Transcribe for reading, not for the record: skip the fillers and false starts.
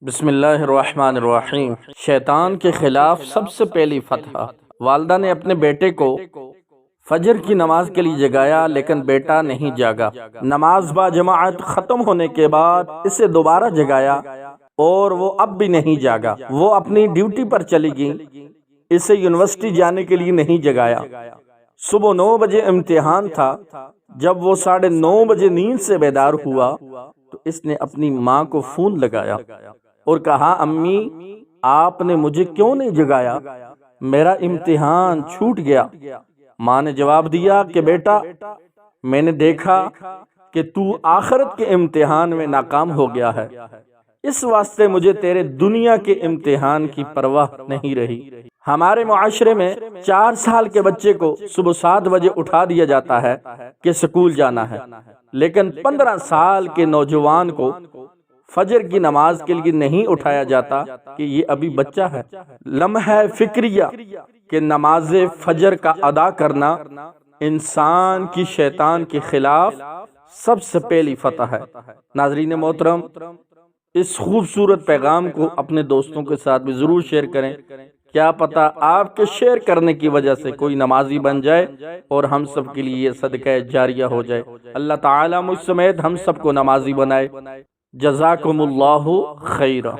بسم اللہ الرحمن الرحیم۔ شیطان کے خلاف سب سے پہلی فتح۔ والدہ نے اپنے بیٹے کو فجر کی نماز کے لیے جگایا، لیکن بیٹا نہیں جاگا۔ نماز با جماعت ختم ہونے کے بعد اسے دوبارہ جگایا اور وہ اب بھی نہیں جاگا۔ وہ اپنی ڈیوٹی پر چلی گئی، اسے یونیورسٹی جانے کے لیے نہیں جگایا۔ صبح 9 بجے امتحان تھا۔ جب وہ 9:30 بجے نیند سے بیدار ہوا تو اس نے اپنی ماں کو فون لگایا اور کہا، امی آپ نے مجھے کیوں نہیں جگایا؟ میرا امتحان چھوٹ گیا۔ ماں نے جواب دیا کہ بیٹا، میں نے دیکھا کہ تو آخرت کے امتحان میں ناکام ہو گیا ہے، اس واسطے مجھے تیرے دنیا کے امتحان کی پرواہ نہیں رہی۔ ہمارے معاشرے میں 4 سال کے بچے کو صبح 7 بجے اٹھا دیا جاتا ہے کہ سکول جانا ہے، لیکن 15 سال کے نوجوان کو فجر کی نماز کے لیے نہیں اٹھایا جاتا کہ یہ ابھی بچہ ہے۔ لمحہ فکریہ کہ نماز فجر کا ادا کرنا انسان کی شیطان کے خلاف سب سے پہلی فتح ہے۔ ناظرین محترم، اس خوبصورت پیغام کو اپنے دوستوں کے ساتھ بھی ضرور شیئر کریں۔ کیا پتہ آپ کے شیئر کرنے کی وجہ سے کوئی نمازی بن جائے اور ہم سب کے لیے یہ صدقہ جاریہ ہو جائے۔ اللہ تعالیٰ مجھ سمیت ہم سب کو نمازی بنائے۔ جزاکم اللہ خیرہ۔